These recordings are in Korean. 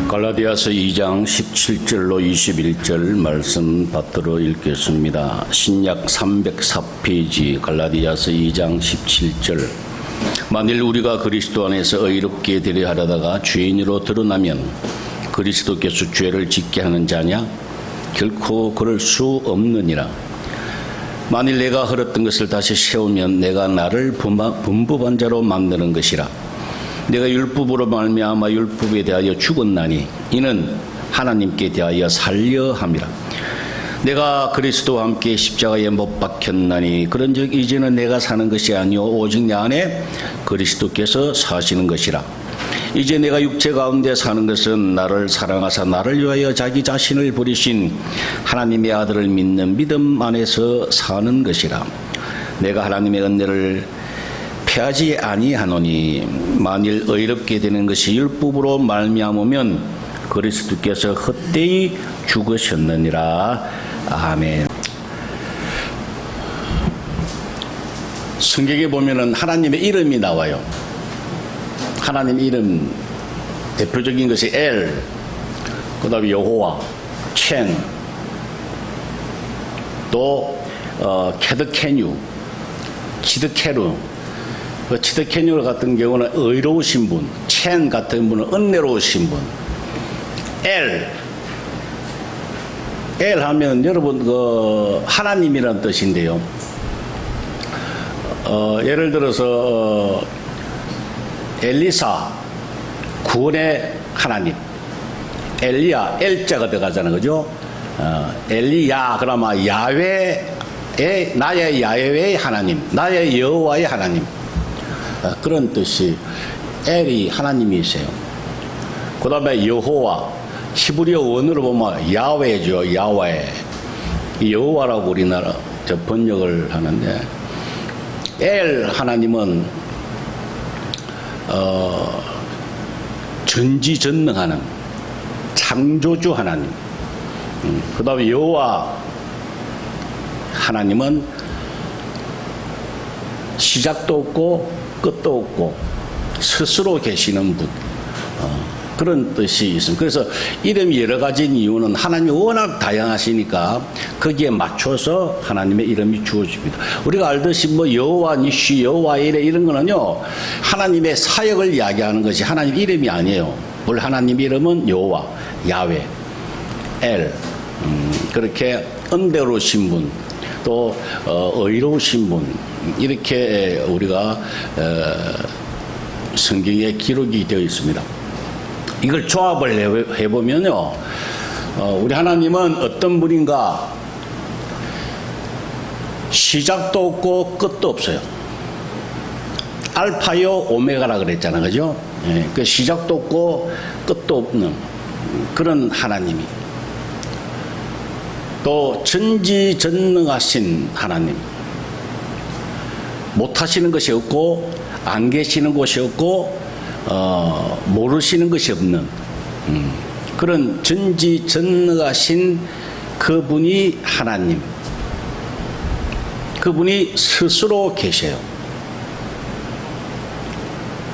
갈라디아서 2장 17절로 21절 말씀 받들어 읽겠습니다. 신약 304페이지 갈라디아서 2장 17절. 만일 우리가 그리스도 안에서 의롭게 되려 하려다가 죄인으로 드러나면 그리스도께서 죄를 짓게 하는 자냐? 결코 그럴 수 없느니라. 만일 내가 흘렀던 것을 다시 세우면 내가 나를 분법한 자로 만드는 것이라. 내가 율법으로 말미암아 율법에 대하여 죽었나니 이는 하나님께 대하여 살려 함이라. 내가 그리스도와 함께 십자가에 못 박혔나니 그런즉 이제는 내가 사는 것이 아니요 오직 내 안에 그리스도께서 사시는 것이라. 이제 내가 육체 가운데 사는 것은 나를 사랑하사 나를 위하여 자기 자신을 버리신 하나님의 아들을 믿는 믿음 안에서 사는 것이라. 내가 하나님의 은혜를 패하지 아니하노니 만일 의롭게 되는 것이 율법으로 말미암으면 그리스도께서 헛되이 죽으셨느니라. 아멘. 성경에 보면은 하나님의 이름이 나와요. 하나님 이름 대표적인 것이 엘, 그 다음에 여호와, 첸, 또 케드케뉴, 치드케루. 그 치드케뉴 같은 경우는 의로우신 분, 첸 같은 분은 은혜로우신 분. 엘 하면 여러분 그 하나님이라는 뜻인데요. 예를 들어서 엘리사 구원의 하나님, 엘리야 엘자가 들어가잖아요, 그죠? 엘리야 그러면 야훼의 나의 야훼의 하나님, 나의 여호와의 하나님. 그런 뜻이 엘이 하나님이세요. 그 다음에 여호와 히브리어 원어로 보면 야훼죠. 야훼. 여호와라고 우리나라 번역을 하는데 엘 하나님은 전지전능하는 창조주 하나님. 그 다음에 여호와 하나님은 시작도 없고 끝도 없고 스스로 계시는 분. 그런 뜻이 있습니다. 그래서 이름이 여러 가지인 이유는 하나님이 워낙 다양하시니까 거기에 맞춰서 하나님의 이름이 주어집니다. 우리가 알듯이 뭐 여호와 니시, 여호와 이레 이런 거는요, 하나님의 사역을 이야기하는 것이 하나님 이름이 아니에요. 원래 하나님 이름은 여호와, 야훼, 엘. 그렇게 은혜로우신 분, 또 의로우신 분, 이렇게 우리가 성경에 기록이 되어 있습니다. 이걸 조합을 해보면요, 우리 하나님은 어떤 분인가? 시작도 없고 끝도 없어요. 알파요 오메가라 그랬잖아요, 그죠? 그 시작도 없고 끝도 없는 그런 하나님이, 또 전지전능하신 하나님, 못하시는 것이 없고 안 계시는 곳이 없고 모르시는 것이 없는 그런 전지전능하신 그분이 하나님, 그분이 스스로 계셔요.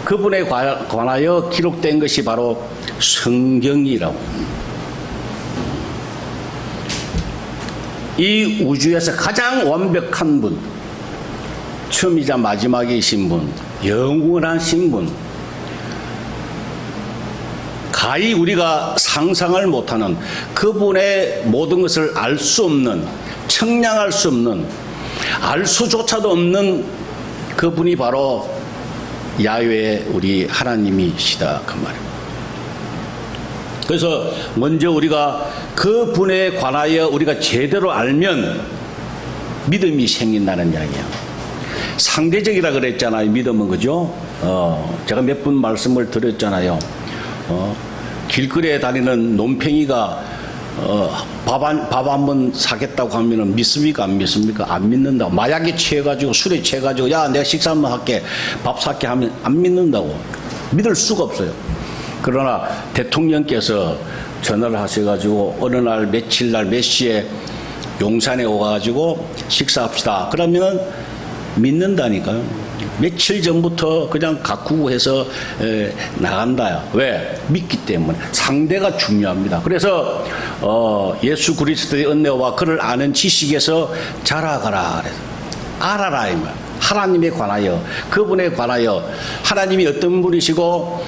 그분에 관하여 기록된 것이 바로 성경이라고. 이 우주에서 가장 완벽한 분, 처음이자 마지막이신 분, 영원하신 분, 가히 우리가 상상을 못하는 그분의 모든 것을 알 수 없는, 청량할 수 없는, 알 수조차도 없는 그분이 바로 야훼 우리 하나님이시다 그 말입니다. 그래서 먼저 우리가 그분에 관하여 우리가 제대로 알면 믿음이 생긴다는 이야기예요. 상대적이라 그랬잖아요, 믿음은. 그죠? 제가 몇 번 말씀을 드렸잖아요. 길거리에 다니는 논팽이가 밥 한 번 사겠다고 하면은 믿습니까? 안 믿습니까? 안 믿는다고. 마약에 취해가지고, 술에 취해가지고, 야, 내가 식사 한번 할게, 밥 살게 하면 안 믿는다고. 믿을 수가 없어요. 그러나 대통령께서 전화를 하셔가지고 어느 날 며칠 날 몇 시에 용산에 오가지고 식사합시다. 그러면 믿는다니까요. 며칠 전부터 그냥 가꾸고 해서 나간다. 왜? 믿기 때문에. 상대가 중요합니다. 그래서 예수 그리스도의 은혜와 그를 아는 지식에서 자라가라. 그래서 알아라 이 말. 하나님에 관하여, 그분에 관하여, 하나님이 어떤 분이시고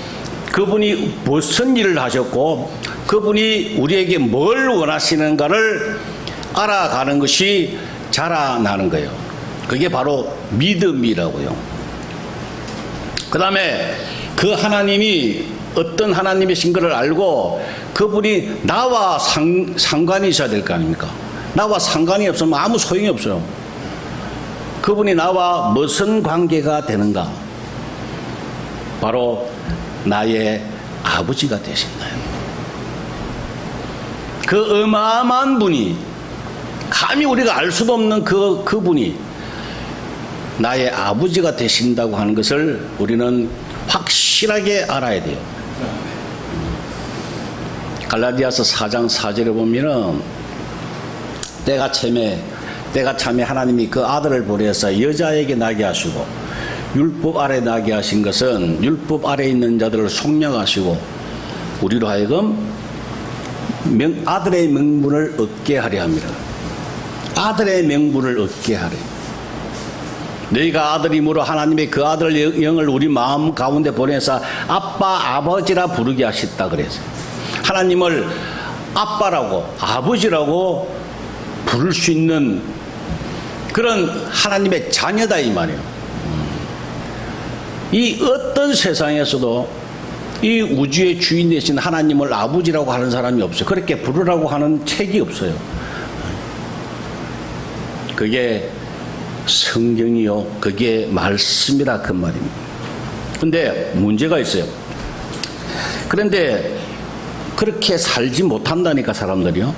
그분이 무슨 일을 하셨고 그분이 우리에게 뭘 원하시는가를 알아가는 것이 자라나는 거예요. 그게 바로 믿음이라고요. 그 다음에 그 하나님이 어떤 하나님이신 것을 알고 그분이 나와 상관이 있어야 될 거 아닙니까? 나와 상관이 없으면 아무 소용이 없어요. 그분이 나와 무슨 관계가 되는가? 바로 나의 아버지가 되신다. 그 어마어마한 분이, 감히 우리가 알 수도 없는 그분이 나의 아버지가 되신다고 하는 것을 우리는 확실하게 알아야 돼요. 갈라디아서 4장 4절에 보면은 때가 참에 하나님이 그 아들을 보내서 여자에게 나게 하시고 율법 아래 나게 하신 것은 율법 아래 있는 자들을 속량하시고 우리로 하여금 아들의 명분을 얻게 하려 합니다. 아들의 명분을 얻게 하려. 너희가 아들이므로 하나님의 그 아들 영을 우리 마음 가운데 보내서 아빠 아버지라 부르게 하셨다 그랬어요. 하나님을 아빠라고 아버지라고 부를 수 있는 그런 하나님의 자녀다 이 말이에요. 이 어떤 세상에서도 이 우주의 주인 되신 하나님을 아버지라고 하는 사람이 없어요. 그렇게 부르라고 하는 책이 없어요. 그게 성경이요, 그게 말씀이라 그 말입니다. 근데 문제가 있어요. 그런데 그렇게 살지 못한다니까 사람들이요.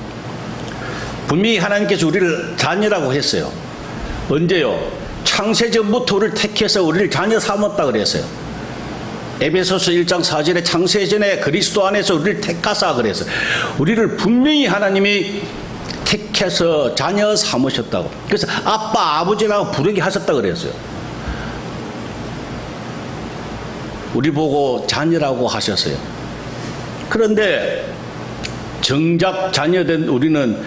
분명히 하나님께서 우리를 자녀라고 했어요. 언제요? 창세전부터 우리를 택해서 우리를 자녀 삼았다 그랬어요. 에베소서 1장 4절에 창세전에 그리스도 안에서 우리를 택하사 그랬어요. 우리를 분명히 하나님이 택해서 자녀 삼으셨다고. 그래서 아빠 아버지라고 부르게 하셨다 그랬어요. 우리 보고 자녀라고 하셨어요. 그런데 정작 자녀된 우리는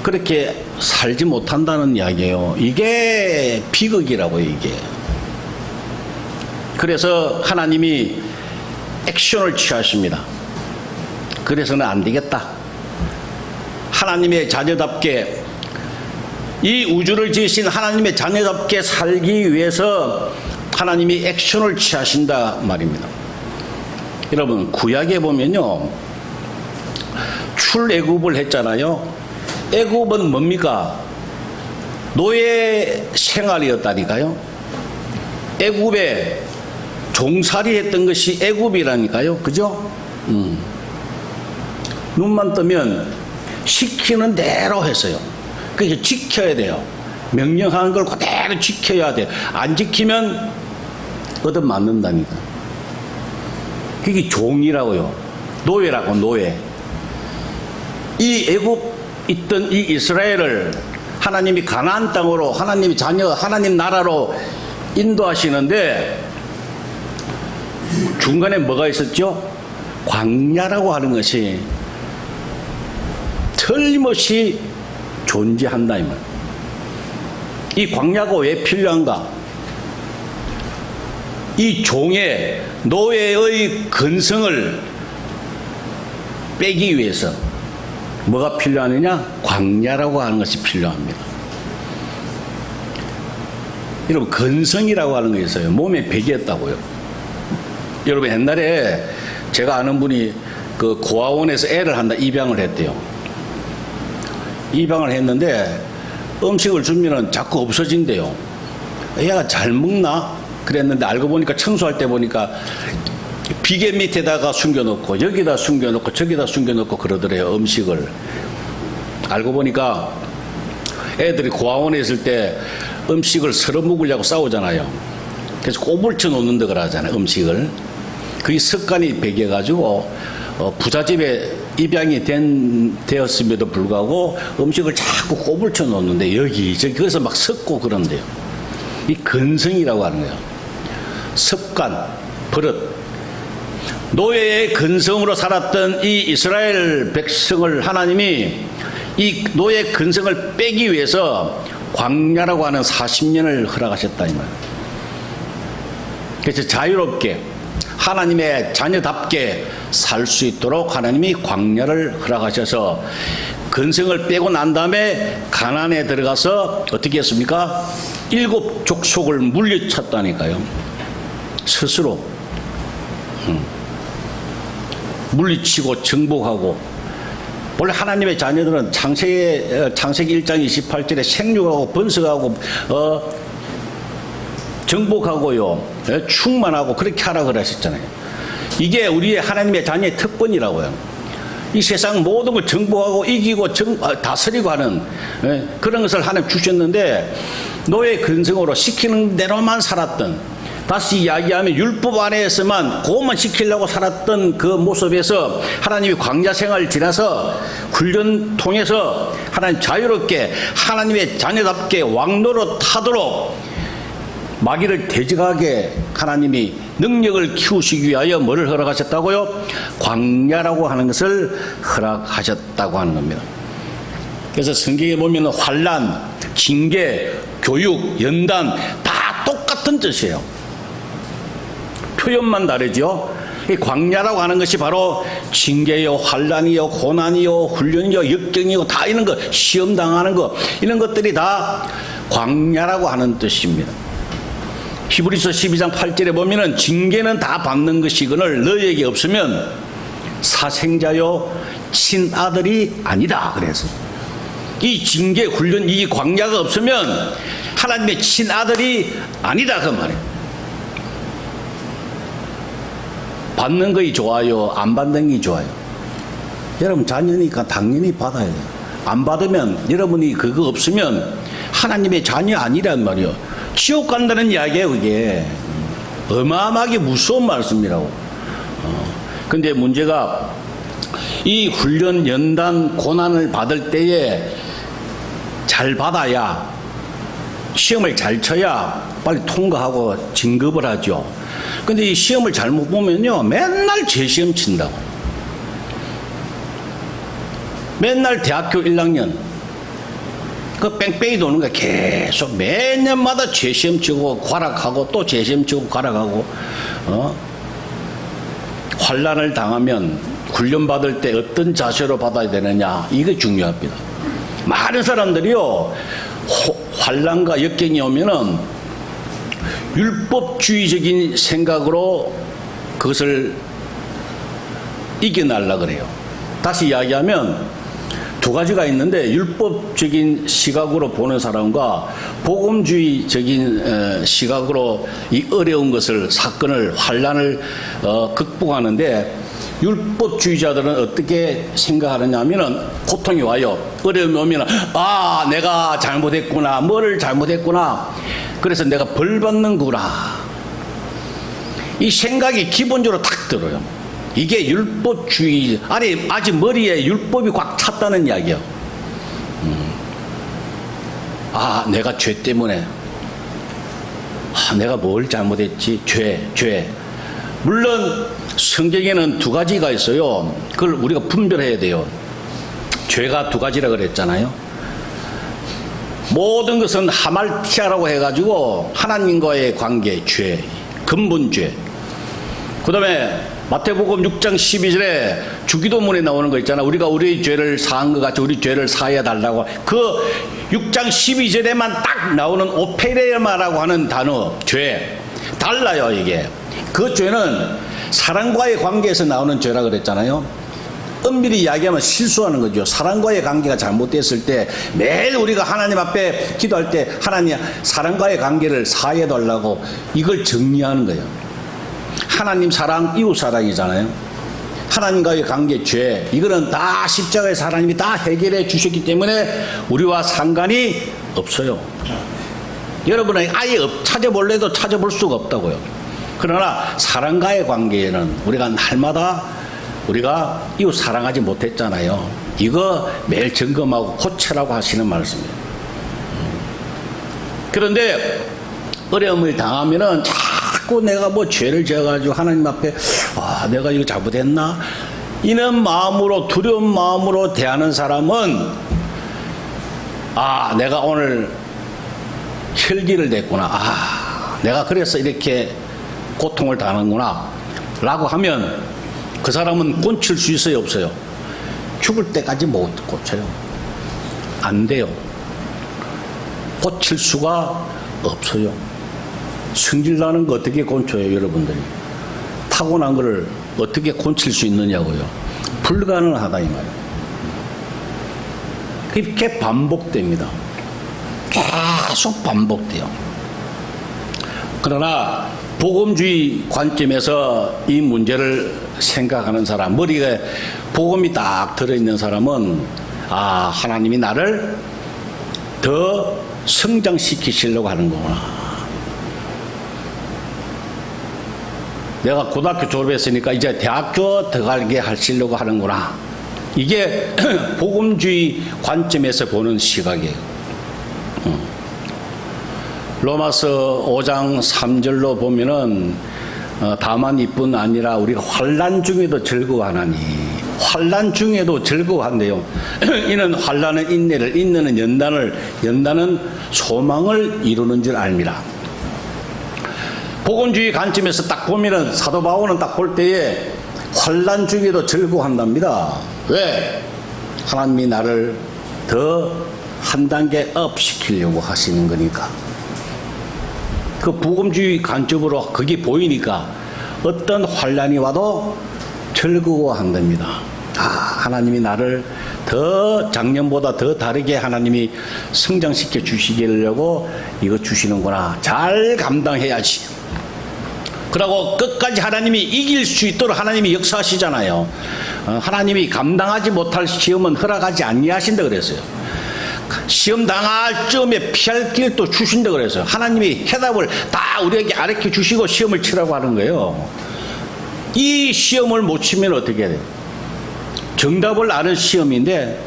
그렇게 살지 못한다는 이야기예요. 이게 비극이라고요, 이게. 그래서 하나님이 액션을 취하십니다. 그래서는 안 되겠다. 하나님의 자녀답게, 이 우주를 지으신 하나님의 자녀답게 살기 위해서 하나님이 액션을 취하신다 말입니다. 여러분, 구약에 보면요, 출애굽을 했잖아요. 애굽은 뭡니까? 노예 생활이었다니까요. 애굽에 종살이 했던 것이 애굽이라니까요. 그죠? 눈만 뜨면 시키는 대로 했어요. 그래서 지켜야 돼요. 명령하는 걸 그대로 지켜야 돼요. 안 지키면 얻어맞는다니까. 그게 종이라고요. 노예라고, 노예. 이 애굽 있던 이 이스라엘을 하나님이 가나안 땅으로, 하나님이 자녀, 하나님 나라로 인도하시는데 중간에 뭐가 있었죠? 광야라고 하는 것이 틀림없이 존재한다 이 말. 이 광야가 왜 필요한가? 이 종의 노예의 근성을 빼기 위해서 뭐가 필요하느냐? 광야라고 하는 것이 필요합니다. 여러분, 근성이라고 하는 게 있어요. 몸에 배겼다고요. 여러분, 옛날에 제가 아는 분이 그 고아원에서 애를 한다 입양을 했대요. 입양을 했는데 음식을 주면은 자꾸 없어진대요. 얘가 잘 먹나? 그랬는데 알고 보니까 청소할 때 보니까 비계 밑에다가 숨겨놓고 여기다 숨겨놓고 저기다 숨겨놓고 그러더래요. 음식을. 알고 보니까 애들이 고아원에 있을 때 음식을 서로 먹으려고 싸우잖아요. 그래서 꼬불쳐 놓는다 그러잖아요. 음식을. 그게 습관이 배겨가지고 부잣집에 입양이 되었음에도 불구하고 음식을 자꾸 꼬불쳐 놓는데 여기 저기 그래서 막 섞고 그런대요. 이 근성이라고 하는 거예요. 습관, 버릇. 노예의 근성으로 살았던 이 이스라엘 백성을 하나님이 이 노예 근성을 빼기 위해서 광야라고 하는 40년을 허락하셨다 이 말이에요. 그래서 자유롭게 하나님의 자녀답게 살 수 있도록 하나님이 광야를 허락하셔서 근성을 빼고 난 다음에 가나안에 들어가서 어떻게 했습니까? 7 족속을 물리쳤다니까요. 스스로 물리치고 정복하고. 원래 하나님의 자녀들은 창세기 1장 28절에 생육하고 번성하고 정복하고요, 충만하고 그렇게 하라 그러셨잖아요. 이게 우리의 하나님의 자녀의 특권이라고요. 이 세상 모든 걸 정복하고 이기고 다스리고 하는 그런 것을 하나님 주셨는데, 노예 근성으로 시키는 대로만 살았던, 다시 이야기하면 율법 안에서만 그것만 지키려고 살았던 그 모습에서 하나님이 광야 생활을 지나서 훈련 통해서 하나님 자유롭게 하나님의 자녀답게 왕노릇 하도록 마귀를 대적하게 하나님이 능력을 키우시기 위하여 뭐를 허락하셨다고요? 광야라고 하는 것을 허락하셨다고 하는 겁니다. 그래서 성경에 보면 환난, 징계, 교육, 연단 다 똑같은 뜻이에요. 표현만 다르죠. 이 광야라고 하는 것이 바로 징계요, 환난이요, 고난이요, 훈련이요, 역경이요, 다 이런 거, 시험 당하는 거, 이런 것들이 다 광야라고 하는 뜻입니다. 히브리서 12장 8절에 보면은 징계는 다 받는 것이거늘 너희에게 없으면 사생자요 친아들이 아니다. 그래서 이 징계, 훈련, 이 광야가 없으면 하나님의 친아들이 아니다 그 말이에요. 받는 것이 좋아요, 안 받는 게 좋아요? 여러분 자녀니까 당연히 받아야 돼요. 안 받으면, 여러분이 그거 없으면 하나님의 자녀 아니란 말이에요. 지옥 간다는 이야기예요. 그게 어마어마하게 무서운 말씀이라고. 근데 문제가 이 훈련, 연단, 고난을 받을 때에 잘 받아야, 시험을 잘 쳐야 빨리 통과하고 진급을 하죠. 근데 이 시험을 잘못 보면요, 맨날 재시험 친다고. 맨날 대학교 1학년 그 뺑뺑이 도는 거야. 계속 매년마다 재시험 치고 과락하고 또 재시험 치고 과락하고. 환난을 당하면 훈련받을 때 어떤 자세로 받아야 되느냐, 이게 중요합니다. 많은 사람들이요, 환난과 역경이 오면은 율법주의적인 생각으로 그것을 이겨내려고 그래요. 다시 이야기하면 두 가지가 있는데, 율법적인 시각으로 보는 사람과 복음주의적인 시각으로 이 어려운 것을, 사건을, 환난을 극복하는데, 율법주의자들은 어떻게 생각하느냐 하면은, 고통이 와요. 어려움이 오면은, 아, 내가 잘못했구나, 뭐를 잘못했구나, 그래서 내가 벌 받는구나, 이 생각이 기본적으로 탁 들어요. 이게 율법주의, 아니 아직 머리에 율법이 꽉 찼다는 이야기예요. 아, 내가 죄 때문에, 내가 뭘 잘못했지? 죄. 물론 성경에는 두 가지가 있어요. 그걸 우리가 분별해야 돼요. 죄가 두 가지라 그랬잖아요. 모든 것은 하말티아라고 해가지고 하나님과의 관계, 죄, 근본죄. 그 다음에 마태복음 6장 12절에 주기도문에 나오는 거 있잖아. 우리가 우리의 죄를 사한 것 같이 우리 죄를 사해 달라고. 그 6장 12절에만 딱 나오는 오페레마라고 하는 단어, 죄. 달라요, 이게. 그 죄는 사랑과의 관계에서 나오는 죄라 그랬잖아요. 엄밀히 이야기하면 실수하는 거죠. 사랑과의 관계가 잘못됐을 때 매일 우리가 하나님 앞에 기도할 때 하나님 사랑과의 관계를 사해 달라고, 이걸 정리하는 거예요. 하나님 사랑, 이웃 사랑이잖아요. 하나님과의 관계, 죄, 이거는 다 십자가에서 하나님이 다 해결해 주셨기 때문에 우리와 상관이 없어요. 여러분은 아예 찾아볼래도 찾아볼 수가 없다고요. 그러나 사랑과의 관계에는 우리가 날마다 우리가 이웃 사랑하지 못했잖아요. 이거 매일 점검하고 고치라고 하시는 말씀이에요. 그런데 어려움을 당하면은 자꾸 내가 뭐 죄를 지어가지고 하나님 앞에 내가 이거 잘못했나? 이런 마음으로 두려운 마음으로 대하는 사람은 내가 오늘 혈기를 냈구나. 내가 그래서 이렇게 고통을 당하는구나. 라고 하면 그 사람은 고칠 수 있어요, 없어요? 죽을 때까지 못 고쳐요. 안 돼요. 고칠 수가 없어요. 성질나는 거 어떻게 고쳐요, 여러분들이? 타고난 거를 어떻게 고칠 수 있느냐고요. 불가능하다 이 말이에요. 그렇게 반복됩니다. 계속 반복돼요. 그러나 복음주의 관점에서 이 문제를 생각하는 사람, 머리에 복음이 딱 들어있는 사람은 하나님이 나를 더 성장시키시려고 하는 거구나. 내가 고등학교 졸업했으니까 이제 대학교 들어가게 하시려고 하는구나. 이게 복음주의 관점에서 보는 시각이에요. 로마서 5장 3절로 보면은 다만 이뿐 아니라 우리가 환난 중에도 즐거워하나니, 환난 중에도 즐거워한대요. 이는 환난은 인내를, 인내는 연단은 소망을 이루는 줄 알미라. 복음주의 관점에서 딱 보면은 사도 바울은 딱 볼 때에 환난 중에도 즐거워한답니다. 왜? 하나님이 나를 더 한 단계 업 시키려고 하시는 거니까. 그 복음주의 관점으로 그게 보이니까 어떤 환난이 와도 즐거워한답니다. 하나님이 나를 더 작년보다 더 다르게 하나님이 성장시켜 주시려고 이거 주시는구나. 잘 감당해야지. 그리고 끝까지 하나님이 이길 수 있도록 하나님이 역사하시잖아요. 하나님이 감당하지 못할 시험은 허락하지 아니하신다 그랬어요. 시험 당할 즈음에 피할 길도 주신다 그랬어요. 하나님이 해답을 다 우리에게 가르쳐 주시고 시험을 치라고 하는 거예요. 이 시험을 못 치면 어떻게 해야 돼요? 정답을 아는 시험인데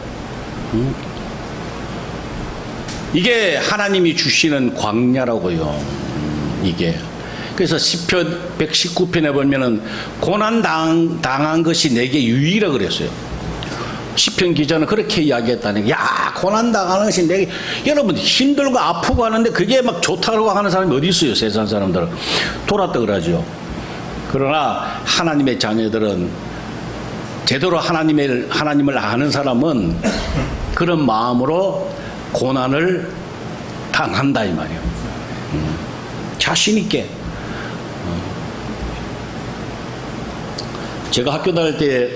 이게 하나님이 주시는 광야라고요. 이게 그래서 시편 119편에 보면은 고난 당한 것이 내게 유익이라 그랬어요. 시편 기자는 그렇게 이야기했다는 게, 고난 당하는 것이 내게, 여러분 힘들고 아프고 하는데 그게 막 좋다고 하는 사람이 어디 있어요? 세상 사람들은 돌았다 그러죠. 그러나 하나님의 자녀들은 제대로 하나님을 아는 사람은 그런 마음으로 고난을 당한다 이 말이에요. 자신 있게. 제가 학교 다닐 때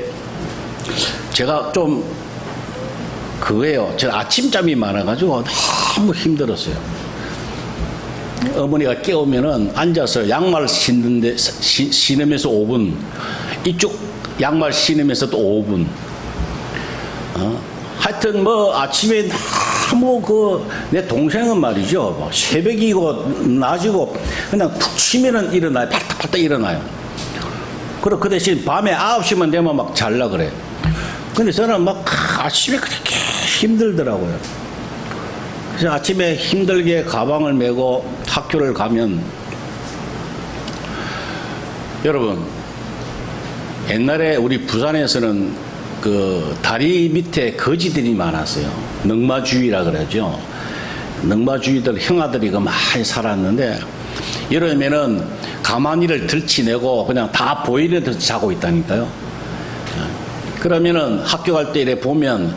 제가 좀 그거예요. 제가 아침잠이 많아가지고 너무 힘들었어요. 어머니가 깨우면은 앉아서 양말 신으면서 5분, 이쪽 양말 신으면서 또 5분. 하여튼 뭐 아침에 너무 내 동생은 말이죠. 뭐 새벽이고 낮이고 그냥 푹 치면은 일어나요. 팔딱팔딱 일어나요. 그리고 그 대신 밤에 9시만 되면 막 잘라 그래. 근데 저는 막 아침에 그렇게 힘들더라고요. 그래서 아침에 힘들게 가방을 메고 학교를 가면, 여러분 옛날에 우리 부산에서는 그 다리 밑에 거지들이 많았어요. 넝마주의라 그러죠. 넝마주의들 형아들이 그 많이 살았는데 이러면은 가만히를 들치내고 그냥 다 보이는 듯이 자고 있다니까요. 그러면은 학교 갈 때 이래 보면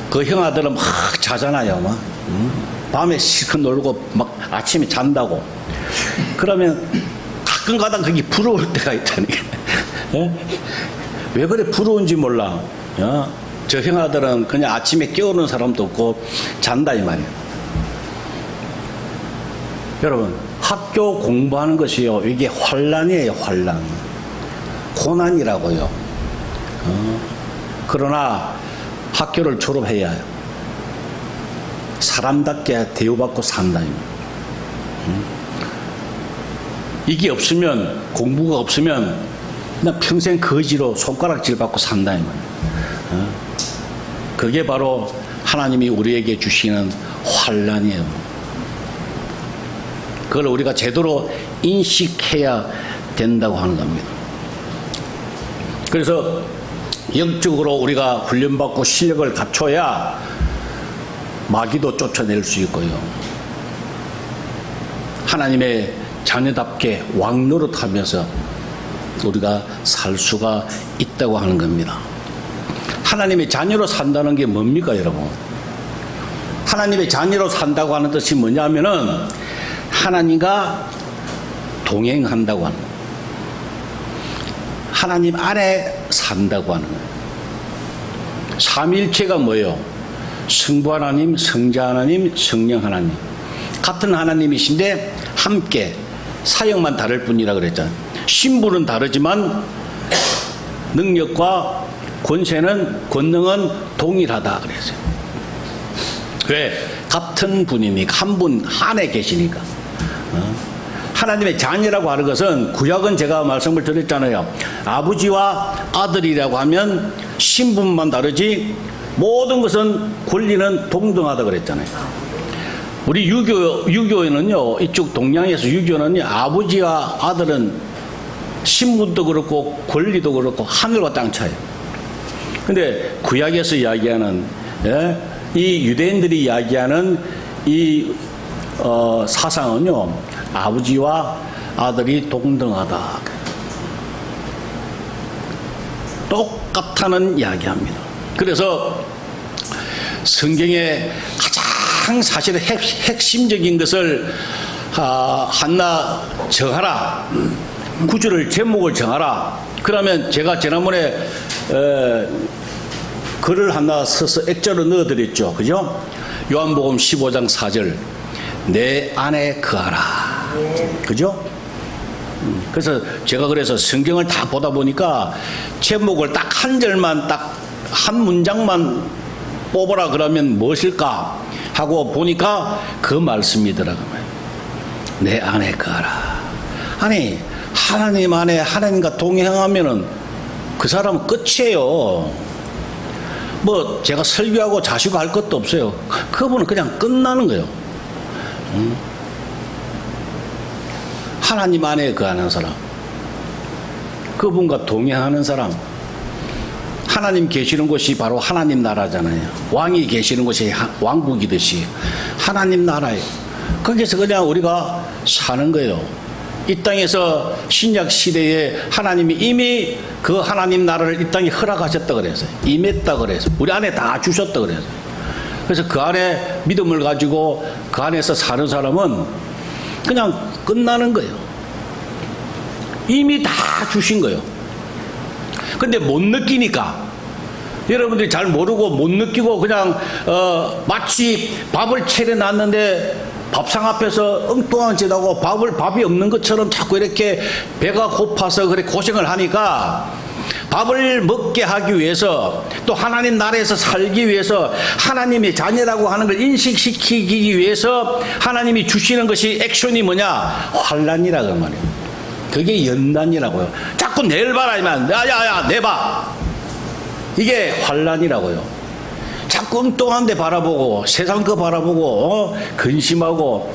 그 형아들은 막 자잖아요. 막 밤에 실컷 놀고 막 아침에 잔다고. 그러면 가끔 가다 그게 부러울 때가 있다니까. 왜 그래 부러운지 몰라. 저 형아들은 그냥 아침에 깨우는 사람도 없고 잔다 이 말이에요. 여러분 학교 공부하는 것이요, 이게 환난이에요. 환난, 고난이라고요. 그러나 학교를 졸업해야 해요. 사람답게 대우받고 산다. 이게 없으면, 공부가 없으면 그냥 평생 거지로 손가락질 받고 산다. 그게 바로 하나님이 우리에게 주시는 환난이에요. 그걸 우리가 제대로 인식해야 된다고 하는 겁니다. 그래서 영적으로 우리가 훈련받고 실력을 갖춰야 마귀도 쫓아낼 수 있고요. 하나님의 자녀답게 왕노릇하면서 우리가 살 수가 있다고 하는 겁니다. 하나님의 자녀로 산다는 게 뭡니까, 여러분? 하나님의 자녀로 산다고 하는 뜻이 뭐냐면은 하나님과 동행한다고 하는 거예요. 하나님 안에 산다고 하는 거예요. 삼위일체가 뭐예요? 성부 하나님, 성자 하나님, 성령 하나님. 같은 하나님이신데 함께 사역만 다를 뿐이라 그랬잖아요. 신분은 다르지만 능력과 권능은 동일하다 그랬어요. 왜? 같은 분이니까, 한 분 안에 계시니까. 하나님의 자녀라고 하는 것은, 구약은 제가 말씀을 드렸잖아요. 아버지와 아들이라고 하면 신분만 다르지 모든 것은 권리는 동등하다 그랬잖아요. 우리 유교에는요, 이쪽 동양에서 유교는요, 아버지와 아들은 신분도 그렇고 권리도 그렇고 하늘과 땅 차이에요. 근데 구약에서 이야기하는, 이 유대인들이 이야기하는 이 사상은요, 아버지와 아들이 동등하다. 똑같다는 이야기합니다. 그래서 성경의 가장 사실 핵심적인 것을 하나 정하라. 구절을 제목을 정하라. 그러면 제가 지난번에 글을 하나 써서 액자로 넣어드렸죠. 그죠? 요한복음 15장 4절. 내 안에 거하라. 그죠? 그래서 제가 그래서 성경을 다 보다 보니까 제목을 딱 한 절만 딱 한 문장만 뽑으라 그러면 무엇일까 하고 보니까 그 말씀이더라고요. 내 안에 거하라. 아니, 하나님 안에 하나님과 동행하면은 그 사람은 끝이에요. 뭐 제가 설교하고 자시고 할 것도 없어요. 그분은 그냥 끝나는 거예요. 하나님 안에 거하는 사람, 그분과 동행하는 사람, 하나님 계시는 곳이 바로 하나님 나라잖아요. 왕이 계시는 곳이 왕국이듯이 하나님 나라예요. 거기서 그냥 우리가 사는 거예요. 이 땅에서 신약 시대에 하나님이 이미 그 하나님 나라를 이 땅에 허락하셨다 그랬어요. 임했다 그랬어요. 우리 안에 다 주셨다 그랬어요. 그래서 그 안에 믿음을 가지고 그 안에서 사는 사람은 그냥 끝나는 거예요. 이미 다 주신 거예요. 근데 못 느끼니까, 여러분들이 잘 모르고 못 느끼고 그냥 마치 밥을 차려놨는데 밥상 앞에서 엉뚱한 짓 하고 밥이 없는 것처럼 자꾸 이렇게 배가 고파서 그래 고생을 하니까, 밥을 먹게 하기 위해서, 또 하나님 나라에서 살기 위해서, 하나님의 자녀라고 하는 걸 인식시키기 위해서 하나님이 주시는 것이 액션이 뭐냐? 환난이라고 말이에요. 그게 연단이라고요. 자꾸 내일 봐라 하면 야야야 내봐, 이게 환난이라고요. 자꾸 엉뚱한 데 바라보고 세상 거 바라보고 근심하고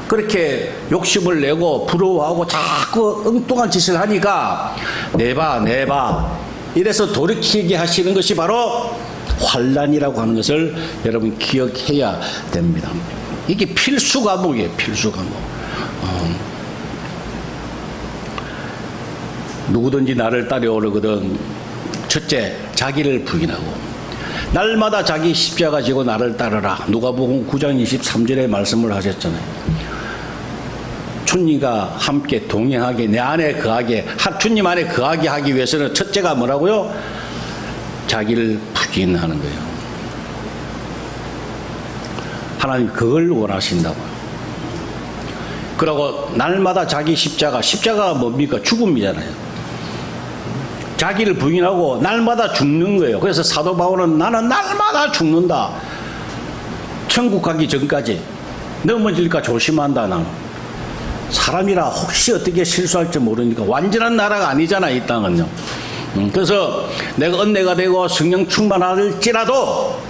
그렇게 욕심을 내고 부러워하고 자꾸 엉뚱한 짓을 하니까 내봐 이래서 돌이키게 하시는 것이 바로 환난이라고 하는 것을 여러분 기억해야 됩니다. 이게 필수 과목이에요. 필수 과목. 누구든지 나를 따라오려거든 첫째, 자기를 부인하고 날마다 자기 십자가 지고 나를 따르라. 누가복음 9장 23절에 말씀을 하셨잖아요. 주님과 함께 동행하게, 내 안에 거하게, 주님 안에 거하게 하기 위해서는 첫째가 뭐라고요? 자기를 부인하는 거예요. 하나님 그걸 원하신다고요. 그러고 날마다 자기 십자가가 뭡니까? 죽음이잖아요. 자기를 부인하고 날마다 죽는 거예요. 그래서 사도 바울은 나는 날마다 죽는다. 천국 가기 전까지 넘어질까 조심한다. 나는 사람이라 혹시 어떻게 실수할지 모르니까. 완전한 나라가 아니잖아 이 땅은요. 그래서 내가 은혜가 되고 성령 충만할지라도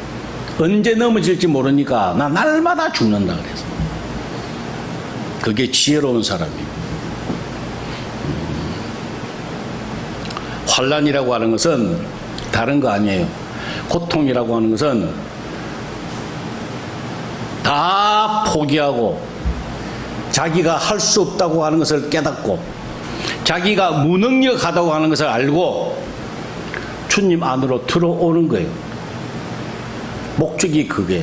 언제 넘어질지 모르니까 나 날마다 죽는다 그래서. 그게 지혜로운 사람이에요. 환난이라고 하는 것은 다른 거 아니에요. 고통이라고 하는 것은 다 포기하고 자기가 할 수 없다고 하는 것을 깨닫고 자기가 무능력하다고 하는 것을 알고 주님 안으로 들어오는 거예요. 목적이 그게.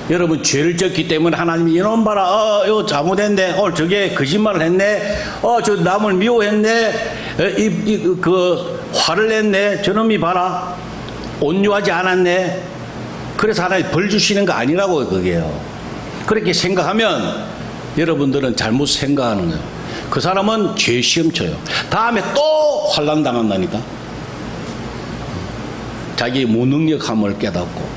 여러분 죄를 졌기 때문에 하나님이 이놈 봐라, 이거 잘못했네, 저게 거짓말을 했네, 저 남을 미워했네, 그 화를 냈네, 저놈이 봐라 온유하지 않았네. 그래서 하나님 벌 주시는 거 아니라고 그게요. 그렇게 생각하면 여러분들은 잘못 생각하는 거예요. 그 사람은 죄 시험 쳐요. 다음에 또 환난 당한다니까. 자기 무능력함을 깨닫고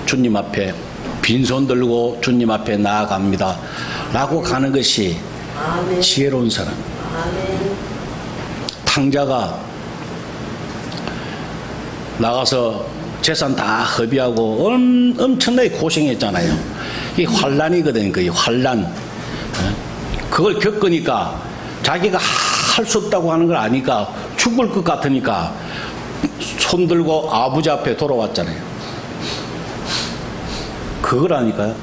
주님 앞에 빈손 들고 주님 앞에 나아갑니다 라고 가는 것이 아멘. 지혜로운 사람. 아멘. 탕자가 나가서 재산 다 허비하고 엄청나게 고생했잖아요. 이게 환난이거든요. 그게 환난. 그걸 겪으니까 자기가 할 수 없다고 하는 걸 아니까 죽을 것 같으니까 손 들고 아버지 앞에 돌아왔잖아요. 그거라니까요.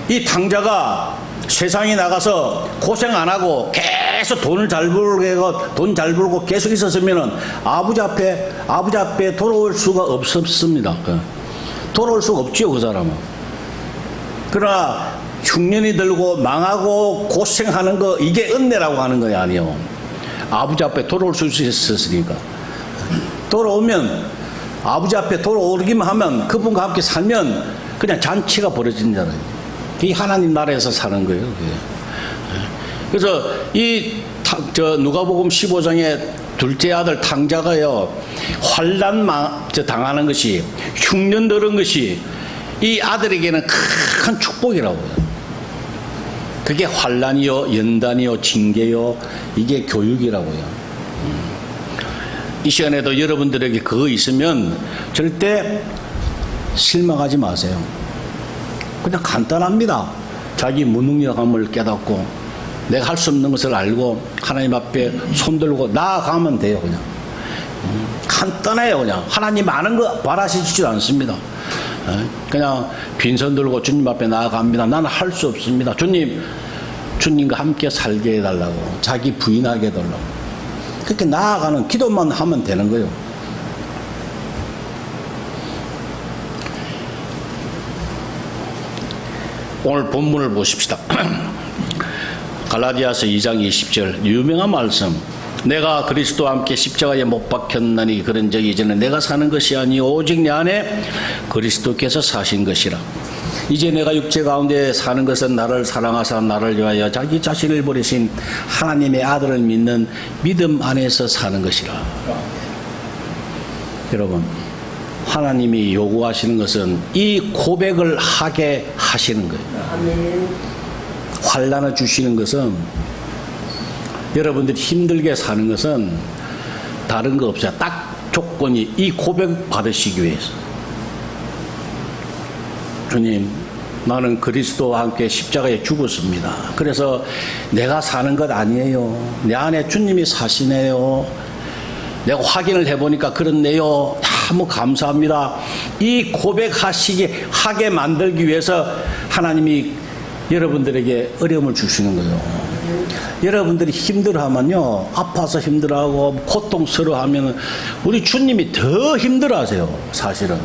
이 탕자가 세상에 나가서 고생 안 하고 계속 돈을 잘 벌고 돈 잘 벌고 계속 있었으면은 아버지 앞에 돌아올 수가 없었습니다. 돌아올 수가 없지요, 그 사람은. 그러나 흉년이 들고 망하고 고생하는 거, 이게 은혜라고 하는 거 아니에요. 아버지 앞에 돌아올 수 있었으니까. 돌아오면 아버지 앞에 돌아오기만 하면 그분과 함께 살면 그냥 잔치가 벌어진잖아요. 그게 하나님 나라에서 사는 거예요. 그게. 그래서 누가복음 15장에 둘째 아들 탕자가요, 환난 당하는 것이, 흉년 들은 것이 이 아들에게는 큰 축복이라고요. 그게 환난이요, 연단이요, 징계요, 이게 교육이라고요. 이 시간에도 여러분들에게 그거 있으면 절대 실망하지 마세요. 그냥 간단합니다. 자기 무능력함을 깨닫고 내가 할 수 없는 것을 알고 하나님 앞에 손들고 나아가면 돼요. 그냥 간단해요. 그냥 하나님 많은 거 바라시지도 않습니다. 그냥 빈손 들고 주님 앞에 나아갑니다. 나는 할 수 없습니다. 주님과 함께 살게 해달라고, 자기 부인하게 해달라고. 그렇게 나아가는 기도만 하면 되는 거예요. 오늘 본문을 보십시다. 갈라디아서 2장 20절 유명한 말씀. 내가 그리스도와 함께 십자가에 못 박혔나니 그런 적이 이제는 내가 사는 것이 아니요 오직 내 안에 그리스도께서 사신 것이라. 이제 내가 육체 가운데 사는 것은 나를 사랑하사 나를 위하여 자기 자신을 버리신 하나님의 아들을 믿는 믿음 안에서 사는 것이라. 여러분, 하나님이 요구하시는 것은 이 고백을 하게 하시는 거예요. 환난을 주시는 것은, 여러분들이 힘들게 사는 것은 다른 거 없어요. 딱 조건이 이 고백 받으시기 위해서. 주님, 나는 그리스도와 함께 십자가에 죽었습니다. 그래서 내가 사는 것 아니에요. 내 안에 주님이 사시네요. 내가 확인을 해보니까 그렇네요. 너무 감사합니다. 이 고백하게 만들기 위해서 하나님이 여러분들에게 어려움을 주시는 거예요. 여러분들이 힘들어하면요, 아파서 힘들어하고 고통스러워하면 우리 주님이 더 힘들어하세요. 사실은.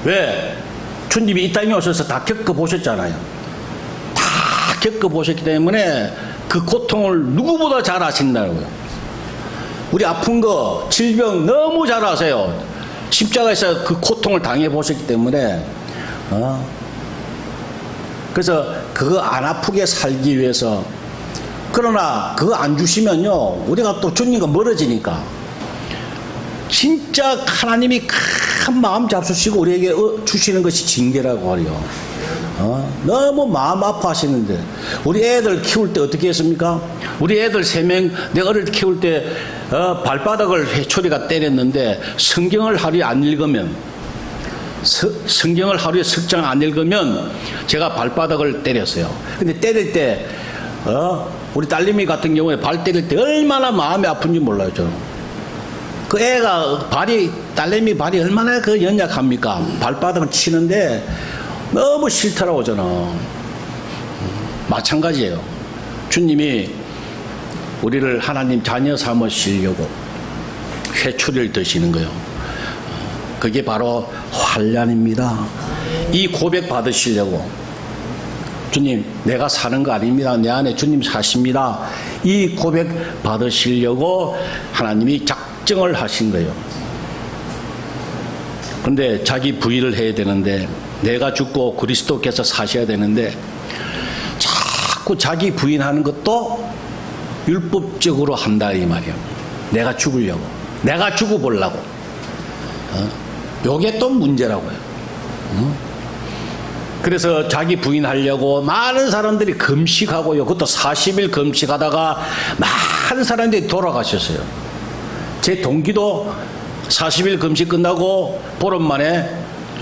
왜? 주님이 이 땅에 오셔서 다 겪어보셨잖아요. 다 겪어보셨기 때문에 그 고통을 누구보다 잘 아신다고요. 우리 아픈 거, 질병 너무 잘 아세요. 십자가에서 그 고통을 당해보셨기 때문에. 그래서 그거 안 아프게 살기 위해서. 그러나 그거 안 주시면요, 우리가 또 주님과 멀어지니까. 진짜 하나님이 큰 마음 잡수시고 우리에게 주시는 것이 징계라고 하려. 너무 마음 아파하시는데, 우리 애들 키울 때 어떻게 했습니까? 우리 애들 3명, 내가 어릴 때 키울 때 발바닥을 회초리가 때렸는데 성경을 하루에 안 읽으면 성경을 하루에 석 장 안 읽으면 제가 발바닥을 때렸어요. 근데 때릴 때 우리 딸내미 같은 경우에 발 때릴 때 얼마나 마음이 아픈지 몰라요. 저는 그 애가 딸내미 발이 얼마나 그 연약합니까? 발바닥을 치는데 너무 싫더라고. 저는 마찬가지예요. 주님이 우리를 하나님 자녀 삼으시려고 회초리를 드시는 거예요. 그게 바로 환난입니다. 이 고백 받으시려고 주님, 내가 사는 거 아닙니다. 내 안에 주님 사십니다. 이 고백 받으시려고 하나님이 작정을 하신 거예요. 그런데 자기 부인을 해야 되는데, 내가 죽고 그리스도께서 사셔야 되는데 자꾸 자기 부인하는 것도 율법적으로 한다 이 말이에요. 내가 죽으려고, 내가 죽어보려고. 요게 또 문제라고요. 그래서 자기 부인하려고 많은 사람들이 금식하고요. 그것도 40일 금식하다가 많은 사람들이 돌아가셨어요. 제 동기도 40일 금식 끝나고 보름 만에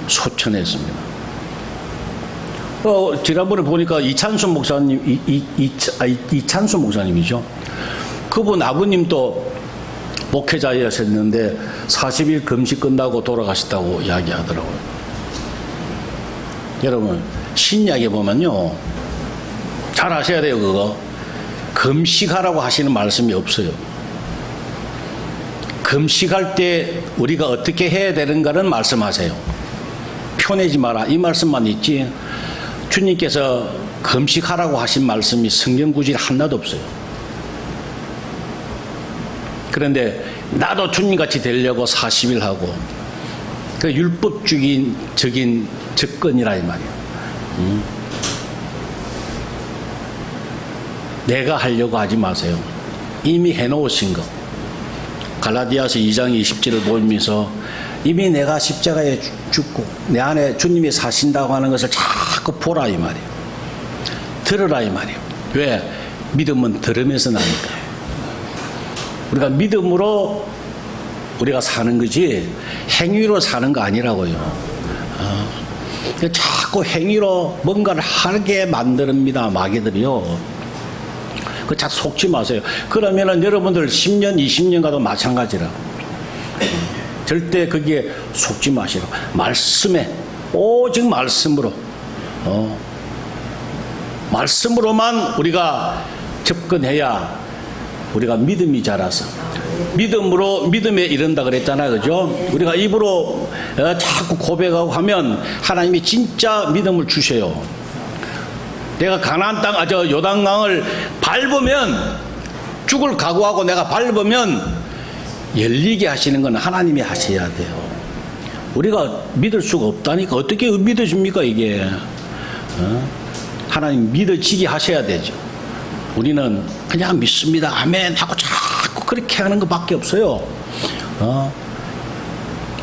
소천했습니다. 지난번에 보니까 이찬수 목사님, 이찬수 목사님이죠. 그분 아버님도 목회자였었는데 40일 금식 끝나고 돌아가셨다고 이야기하더라고요. 여러분, 신약에 보면요, 잘 아셔야 돼요. 그거 금식하라고 하시는 말씀이 없어요. 금식할 때 우리가 어떻게 해야 되는가는 말씀하세요. 표내지 마라 이 말씀만 있지, 주님께서 금식하라고 하신 말씀이 성경 구절에 하나도 없어요. 그런데 나도 주님같이 되려고 40일 하고, 그 율법적인 접근이라 이 말이에요. 내가 하려고 하지 마세요. 이미 해놓으신 거. 갈라디아서 2장 20절을 보면서 이미 내가 십자가에 죽고 내 안에 주님이 사신다고 하는 것을 자꾸 보라 이 말이에요. 들으라 이 말이에요. 왜? 믿음은 들으면서 나니까. 우리가 믿음으로 우리가 사는 거지 행위로 사는 거 아니라고요. 자꾸 행위로 뭔가를 하게 만듭니다. 마귀들이요. 그 자꾸 속지 마세요. 그러면은 여러분들 10년, 20년 가도 마찬가지라. 절대 거기에 속지 마시라. 말씀에, 오직 말씀으로, 말씀으로만 우리가 접근해야 우리가 믿음이 자라서, 믿음으로 믿음에 이른다 그랬잖아요. 그죠? 우리가 입으로 자꾸 고백하고 하면 하나님이 진짜 믿음을 주셔요. 내가 가나안 땅, 요단강을 밟으면, 죽을 각오하고 내가 밟으면 열리게 하시는 건 하나님이 하셔야 돼요. 우리가 믿을 수가 없다니까. 어떻게 믿어줍니까 이게? 하나님 믿어지게 하셔야 되죠. 우리는 그냥 믿습니다, 아멘 하고 자꾸 그렇게 하는 것밖에 없어요.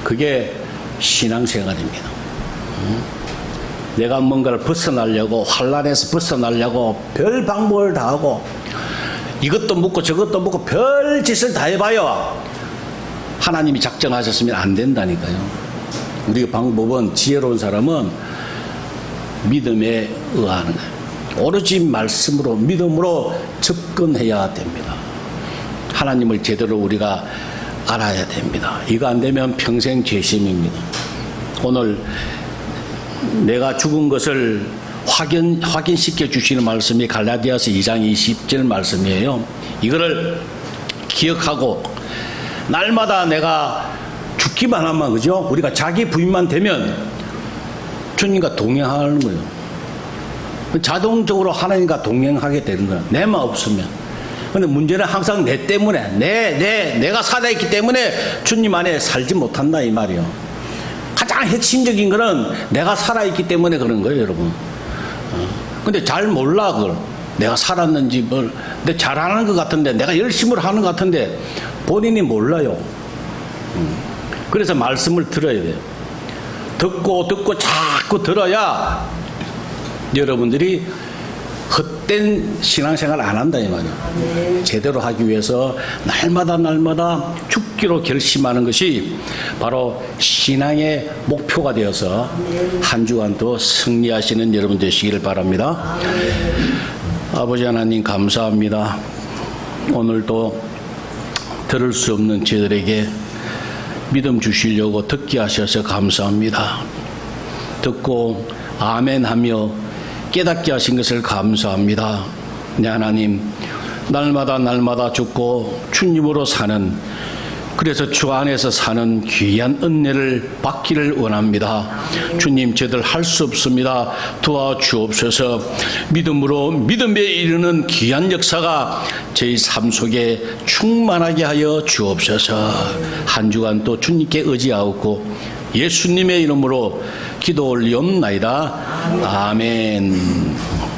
그게 신앙생활입니다. 내가 뭔가를 벗어나려고, 환난에서 벗어나려고 별 방법을 다 하고, 이것도 묻고 저것도 묻고 별 짓을 다 해봐요. 하나님이 작정하셨으면 안 된다니까요. 우리 방법은, 지혜로운 사람은 믿음에 의하는 거예요. 오로지 말씀으로, 믿음으로 접근해야 됩니다. 하나님을 제대로 우리가 알아야 됩니다. 이거 안 되면 평생 죄심입니다. 오늘 내가 죽은 것을 확인시켜 주시는 말씀이 갈라디아서 2장 20절 말씀이에요. 이거를 기억하고 날마다 내가 죽기만 하면, 그죠? 우리가 자기 부인만 되면 주님과 동행하는 거예요. 자동적으로 하나님과 동행하게 되는 거예요. 내만 없으면. 근데 문제는 항상 내 때문에, 내가 살아있기 때문에 주님 안에 살지 못한다 이 말이에요. 가장 핵심적인 거는 내가 살아있기 때문에 그런 거예요, 여러분. 근데 잘 몰라, 그걸. 내가 살았는지 뭘. 근데 잘하는 것 같은데, 내가 열심히 하는 것 같은데, 본인이 몰라요. 그래서 말씀을 들어야 돼요. 듣고 자꾸 들어야 여러분들이 헛된 신앙생활 안 한다 이 말이에요. 제대로 하기 위해서 날마다 죽기 믿기로 결심하는 것이 바로 신앙의 목표가 되어서 한 주간도 승리하시는 여러분 되시기를 바랍니다. 아버지 하나님 감사합니다. 오늘도 들을 수 없는 저희들에게 믿음 주시려고 듣게 하셔서 감사합니다. 듣고 아멘하며 깨닫게 하신 것을 감사합니다. 네, 하나님, 날마다 죽고 주님으로 사는, 그래서 주 안에서 사는 귀한 은혜를 받기를 원합니다. 주님, 저희들 할 수 없습니다. 도와주옵소서. 믿음으로 믿음에 이르는 귀한 역사가 저희 삶 속에 충만하게 하여 주옵소서. 한 주간 또 주님께 의지하고 예수님의 이름으로 기도 올리옵나이다. 아멘.